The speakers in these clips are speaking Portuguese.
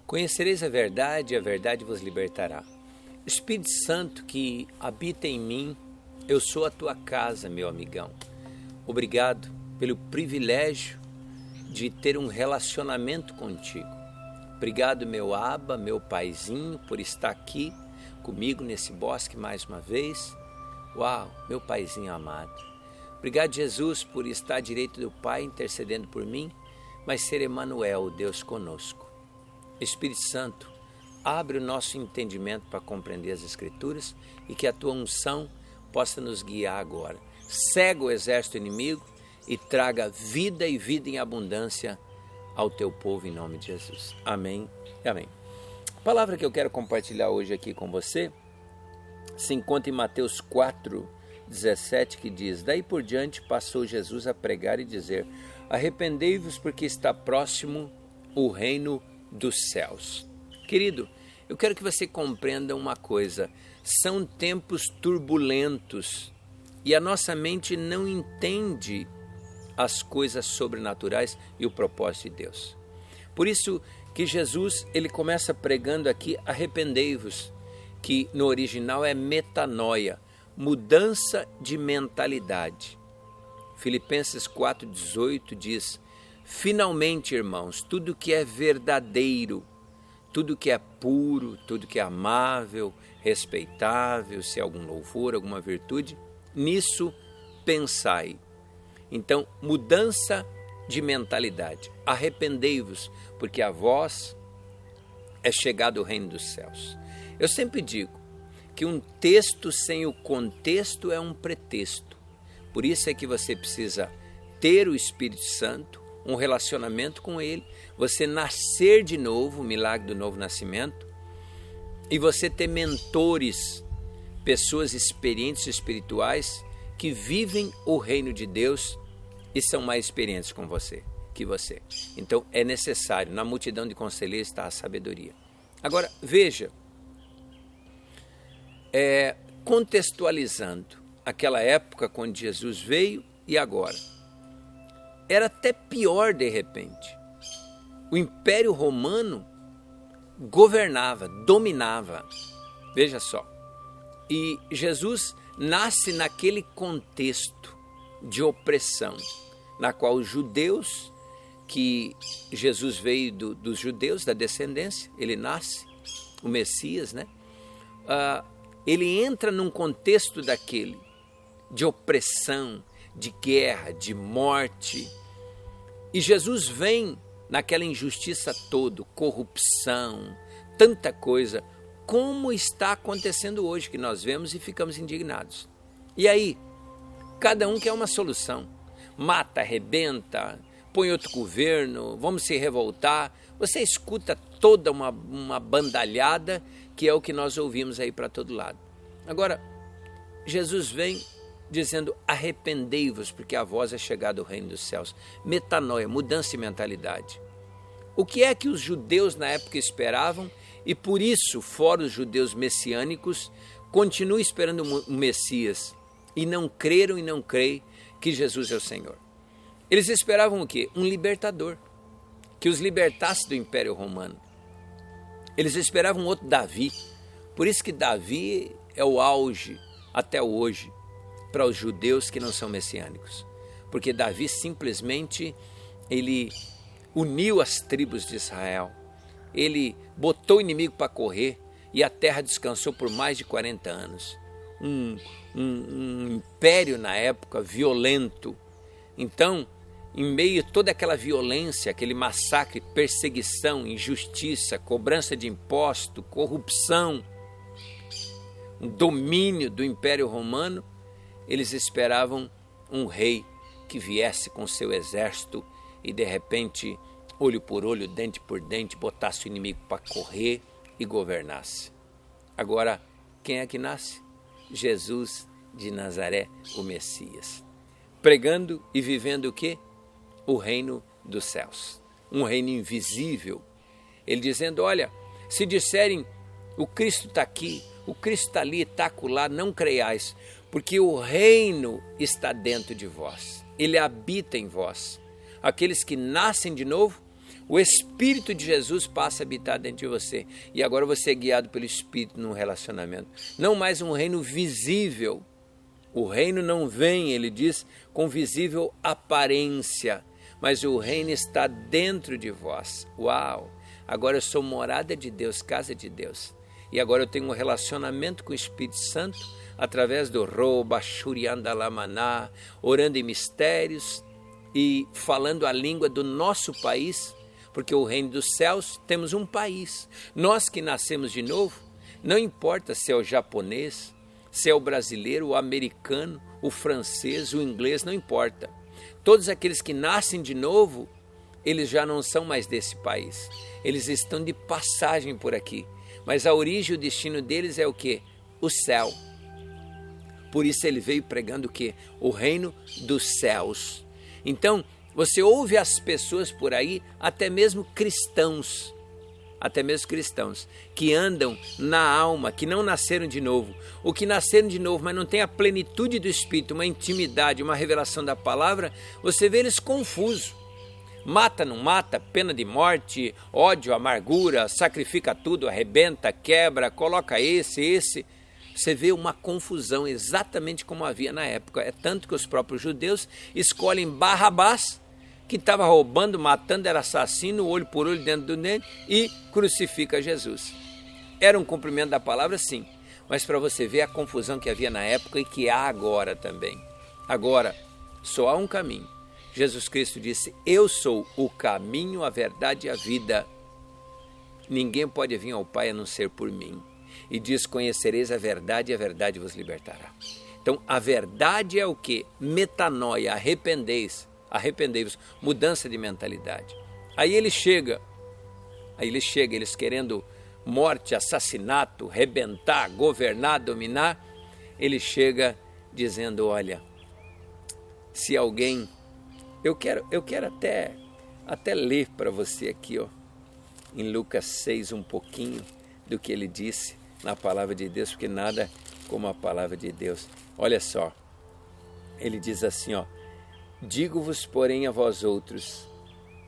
Conhecereis a verdade vos libertará. Espírito Santo que habita em mim, eu sou a tua casa, meu amigão. Obrigado pelo privilégio de ter um relacionamento contigo. Obrigado, meu Abba, meu paizinho, por estar aqui comigo nesse bosque mais uma vez. Uau, meu paizinho amado. Obrigado, Jesus, por estar à direita do Pai intercedendo por mim, mas ser Emanuel, o Deus conosco. Espírito Santo, abre o nosso entendimento para compreender as Escrituras e que a tua unção possa nos guiar agora. Cega o exército inimigo e traga vida e vida em abundância ao teu povo em nome de Jesus. Amém e amém. A palavra que eu quero compartilhar hoje aqui com você se encontra em Mateus 4:17, que diz: Daí por diante passou Jesus a pregar e dizer: Arrependei-vos porque está próximo o reino dos céus. Querido, eu quero que você compreenda uma coisa: são tempos turbulentos e a nossa mente não entende as coisas sobrenaturais e o propósito de Deus. Por isso que Jesus, ele começa pregando aqui: arrependei-vos, que no original é metanoia, mudança de mentalidade. Filipenses 4:18 diz: finalmente, irmãos, tudo que é verdadeiro, tudo que é puro, tudo que é amável, respeitável, se há algum louvor, alguma virtude, nisso pensai. Então, mudança de mentalidade. Arrependei-vos, porque a vós é chegado o reino dos céus. Eu sempre digo que um texto sem o contexto é um pretexto. Por isso é que você precisa ter o Espírito Santo, um relacionamento com Ele, você nascer de novo, o milagre do novo nascimento, e você ter mentores, pessoas experientes espirituais que vivem o reino de Deus e são mais experientes com você que você. Então é necessário, na multidão de conselheiros está a sabedoria. Agora veja, contextualizando aquela época quando Jesus veio e agora, era até pior de repente. O Império Romano governava, dominava. Veja só. E Jesus nasce naquele contexto de opressão, na qual os judeus, que Jesus veio dos judeus, da descendência, ele nasce, o Messias, né? Ele entra num contexto daquele, de opressão, de guerra, de morte. E Jesus vem naquela injustiça toda, corrupção, tanta coisa, como está acontecendo hoje, que nós vemos e ficamos indignados. E aí, cada um quer uma solução. Mata, arrebenta, põe outro governo, vamos se revoltar. Você escuta toda uma bandalhada, que é o que nós ouvimos aí para todo lado. Agora, Jesus vem dizendo: arrependei-vos, porque a vós é chegado o reino dos céus. Metanoia, mudança de mentalidade. O que é que os judeus na época esperavam? E por isso, fora os judeus messiânicos, continuam esperando o Messias e não creram e não creem que Jesus é o Senhor. Eles esperavam o quê? Um libertador, que os libertasse do Império Romano. Eles esperavam outro Davi. Por isso que Davi é o auge até hoje para os judeus que não são messiânicos. Porque Davi simplesmente, ele uniu as tribos de Israel. Ele botou o inimigo para correr e a terra descansou por mais de 40 anos. Um império na época violento. Então, em meio a toda aquela violência, aquele massacre, perseguição, injustiça, cobrança de imposto, corrupção, um domínio do Império Romano, eles esperavam um rei que viesse com seu exército e de repente, olho por olho, dente por dente, botasse o inimigo para correr e governasse. Agora, quem é que nasce? Jesus de Nazaré, o Messias. Pregando e vivendo o quê? O reino dos céus. Um reino invisível. Ele dizendo: olha, se disserem o Cristo está aqui, o Cristo está ali, está acolá, não creiais, porque o reino está dentro de vós. Ele habita em vós. Aqueles que nascem de novo O Espírito de Jesus passa a habitar dentro de você. E agora você é guiado pelo Espírito num relacionamento. Não mais um reino visível. O reino não vem, ele diz, com visível aparência. Mas o reino está dentro de vós. Uau! Agora eu sou morada de Deus, casa de Deus. E agora eu tenho um relacionamento com o Espírito Santo através do Roba, Shuriandalamaná, orando em mistérios e falando a língua do nosso país, porque o reino dos céus temos um país. Nós que nascemos de novo, não importa se é o japonês, se é o brasileiro, o americano, o francês, o inglês, não importa. Todos aqueles que nascem de novo, eles já não são mais desse país. Eles estão de passagem por aqui. Mas a origem e o destino deles é o quê? O céu. Por isso ele veio pregando o quê? O reino dos céus. Então, você ouve as pessoas por aí, até mesmo cristãos, que andam na alma, que não nasceram de novo, ou que nasceram de novo, mas não têm a plenitude do Espírito, uma intimidade, uma revelação da palavra, você vê eles confusos. Mata, não mata, pena de morte, ódio, amargura, sacrifica tudo, arrebenta, quebra, coloca esse. Você vê uma confusão exatamente como havia na época. É tanto que os próprios judeus escolhem Barrabás, que estava roubando, matando, era assassino, olho por olho, dentro do dente, e crucifica Jesus. Era um cumprimento da palavra, sim, mas para você ver a confusão que havia na época e que há agora também. Agora, só há um caminho. Jesus Cristo disse, eu sou o caminho, a verdade e a vida. Ninguém pode vir ao Pai a não ser por mim. E diz, conhecereis a verdade e a verdade vos libertará. Então, a verdade é o quê? Metanoia, arrependei-vos, mudança de mentalidade. Aí ele chega, eles querendo morte, assassinato, rebentar, governar, dominar. Ele chega dizendo, olha, se alguém... Eu quero até ler para você aqui, ó, em Lucas 6, um pouquinho do que ele disse na palavra de Deus, porque nada como a palavra de Deus. Olha só, ele diz assim, ó, digo-vos, porém, a vós outros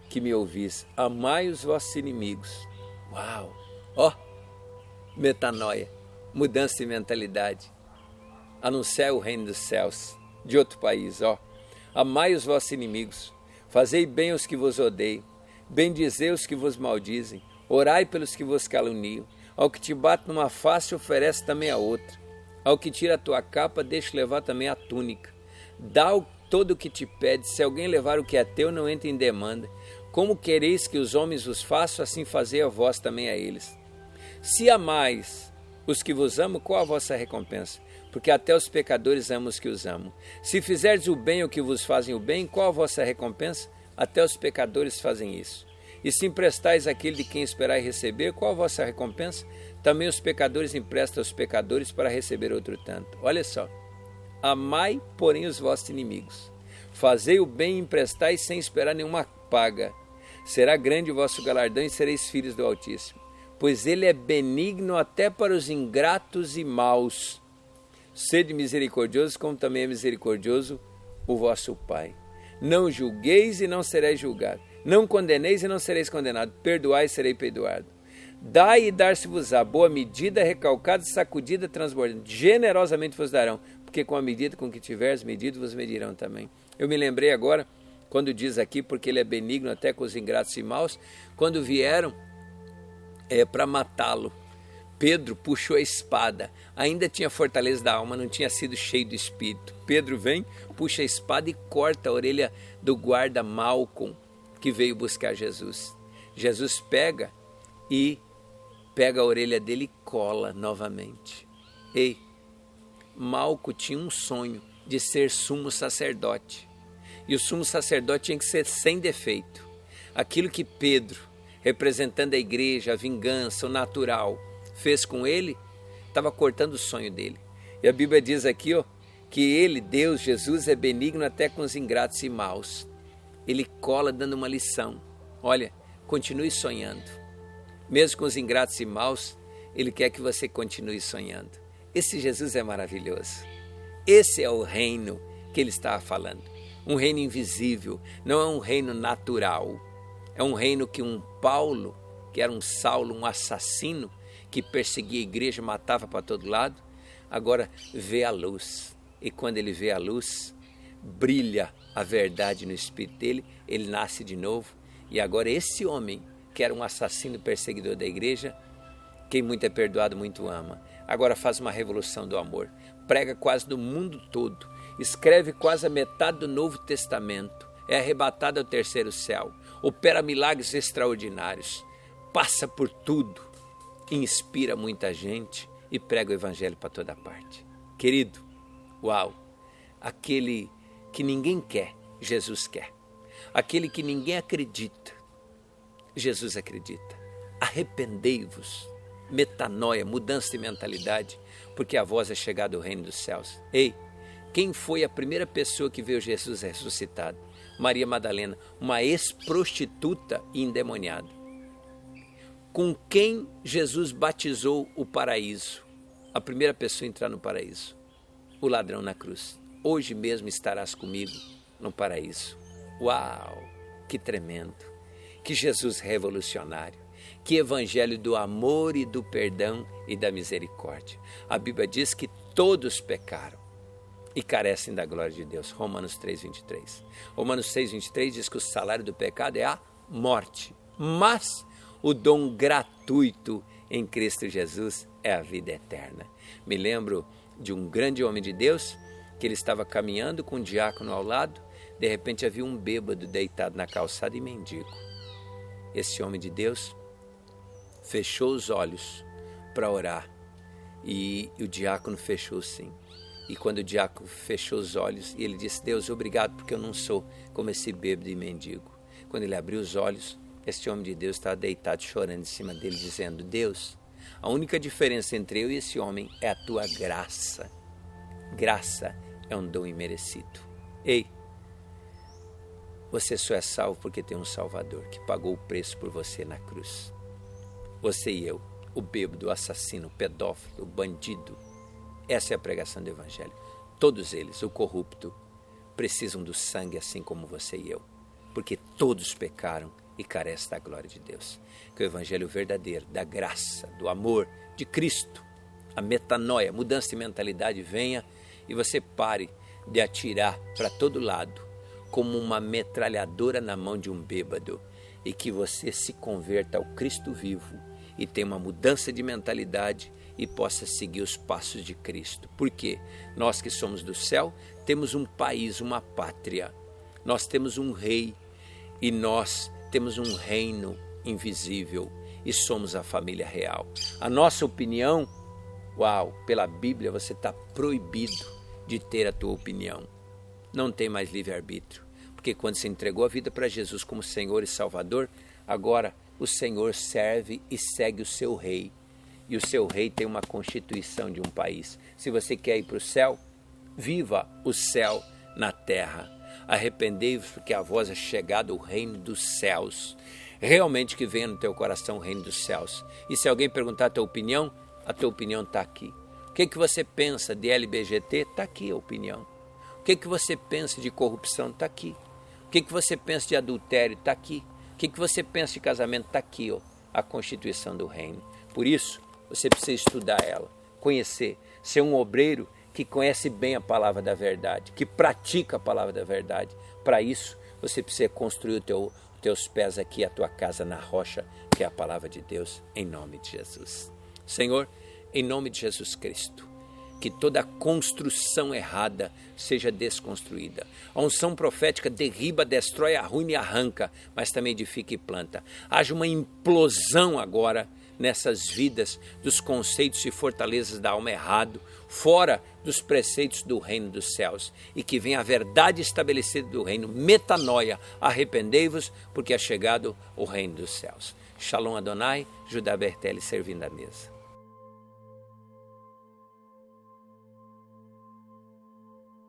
que me ouvis, amai os vossos inimigos. Uau! Ó, metanoia, mudança de mentalidade. Anunciar o reino dos céus de outro país, ó. Amai os vossos inimigos, fazei bem aos que vos odeiam, bendizei os que vos maldizem, orai pelos que vos caluniam. Ao que te bate numa face, oferece também a outra. Ao que tira a tua capa, deixa levar também a túnica. Dá todo o que te pede, se alguém levar o que é teu, não entre em demanda. Como quereis que os homens vos façam, assim fazei a vós também a eles. Se amais os que vos amam, qual a vossa recompensa? Porque até os pecadores amam os que os amam. Se fizerdes o bem ao que vos fazem o bem, qual a vossa recompensa? Até os pecadores fazem isso. E se emprestais àquele de quem esperai receber, qual a vossa recompensa? Também os pecadores emprestam aos pecadores para receber outro tanto. Olha só. Amai, porém, os vossos inimigos. Fazei o bem e emprestai sem esperar nenhuma paga. Será grande o vosso galardão e sereis filhos do Altíssimo. Pois ele é benigno até para os ingratos e maus. Sede misericordiosos, como também é misericordioso o vosso Pai. Não julgueis e não sereis julgados. Não condeneis e não sereis condenados. Perdoai e serei perdoado. Dai e dar-se-vos-á. Boa medida, recalcada, sacudida, transbordante. Generosamente vos darão. Porque com a medida com que tiveres medido, vos medirão também. Eu me lembrei agora, quando diz aqui, porque ele é benigno até com os ingratos e maus, quando vieram para matá-lo. Pedro puxou a espada, ainda tinha fortaleza da alma, não tinha sido cheio do Espírito. Pedro vem, puxa a espada e corta a orelha do guarda Malcom, que veio buscar Jesus. Jesus pega a orelha dele e cola novamente. Ei, Malco tinha um sonho de ser sumo sacerdote. E o sumo sacerdote tinha que ser sem defeito. Aquilo que Pedro, representando a igreja, a vingança, o natural, fez com ele, estava cortando o sonho dele. E a Bíblia diz aqui, ó, que ele, Deus, Jesus, é benigno até com os ingratos e maus. Ele cola dando uma lição. Olha, continue sonhando. Mesmo com os ingratos e maus, ele quer que você continue sonhando. Esse Jesus é maravilhoso. Esse é o reino que ele estava falando. Um reino invisível, não é um reino natural. É um reino que um Paulo, que era um Saulo, um assassino, que perseguia a igreja, matava para todo lado, agora vê a luz. E quando ele vê a luz, brilha a verdade no espírito dele, ele nasce de novo. E agora esse homem, que era um assassino perseguidor da igreja, quem muito é perdoado, muito ama, agora faz uma revolução do amor, prega quase no mundo todo, escreve quase a metade do Novo Testamento, é arrebatado ao terceiro céu, opera milagres extraordinários, passa por tudo, inspira muita gente e prega o evangelho para toda parte. Querido, uau, aquele que ninguém quer, Jesus quer. Aquele que ninguém acredita, Jesus acredita. Arrependei-vos, metanoia, mudança de mentalidade, porque a vós é chegado o reino dos céus. Ei, quem foi a primeira pessoa que viu Jesus ressuscitado? Maria Madalena, uma ex-prostituta e endemoniada. Com quem Jesus batizou o paraíso? A primeira pessoa a entrar no paraíso, o ladrão na cruz. Hoje mesmo estarás comigo no paraíso. Uau, que tremendo, que Jesus revolucionário, que evangelho do amor e do perdão e da misericórdia. A Bíblia diz que todos pecaram e carecem da glória de Deus. Romanos 3:23. Romanos 6:23 diz que o salário do pecado é a morte, mas o dom gratuito em Cristo Jesus é a vida eterna. Me lembro de um grande homem de Deus, que ele estava caminhando com um diácono ao lado, de repente havia um bêbado deitado na calçada e mendigo. Esse homem de Deus fechou os olhos para orar e o diácono fechou sim. E quando o diácono fechou os olhos, ele disse: Deus, obrigado porque eu não sou como esse bêbado e mendigo. Quando ele abriu os olhos, esse homem de Deus estava deitado chorando em cima dele, dizendo: Deus, a única diferença entre eu e esse homem é a tua graça. Graça é um dom imerecido. Ei, você só é salvo porque tem um Salvador que pagou o preço por você na cruz. Você e eu, o bêbado, o assassino, o pedófilo, o bandido. Essa é a pregação do Evangelho. Todos eles, o corrupto, precisam do sangue assim como você e eu. Porque todos pecaram e carecem da glória de Deus. Que o Evangelho verdadeiro, da graça, do amor de Cristo, a metanoia, mudança de mentalidade venha e você pare de atirar para todo lado como uma metralhadora na mão de um bêbado e que você se converta ao Cristo vivo e tenha uma mudança de mentalidade e possa seguir os passos de Cristo. Porque nós que somos do céu temos um país, uma pátria, nós temos um rei e nós temos um reino invisível e somos a família real. A nossa opinião, uau, pela Bíblia você está proibido de ter a tua opinião. Não tem mais livre-arbítrio, porque quando você entregou a vida para Jesus como Senhor e Salvador, agora o Senhor serve e segue o seu rei. E o seu rei tem uma constituição de um país. Se você quer ir para o céu, viva o céu na terra. Arrependei-vos porque a vós é chegado o reino dos céus. Realmente que venha no teu coração o reino dos céus. E se alguém perguntar a tua opinião está aqui. O que você pensa de LBGT? Está aqui a opinião. O que você pensa de corrupção? Está aqui. O que você pensa de adultério? Está aqui. O que você pensa de casamento? Está aqui, ó, a Constituição do Reino. Por isso, você precisa estudar ela, conhecer, ser um obreiro que conhece bem a palavra da verdade, que pratica a palavra da verdade. Para isso, você precisa construir os teus pés aqui, a tua casa na rocha, que é a palavra de Deus, em nome de Jesus. Senhor, em nome de Jesus Cristo, que toda construção errada seja desconstruída. A unção profética derriba, destrói, arruina e arranca, mas também edifica e planta. Haja uma implosão agora nessas vidas dos conceitos e fortalezas da alma errado, fora dos preceitos do reino dos céus, e que venha a verdade estabelecida do reino, metanoia, arrependei-vos, porque é chegado o reino dos céus. Shalom Adonai, Judá Bertelli servindo a mesa.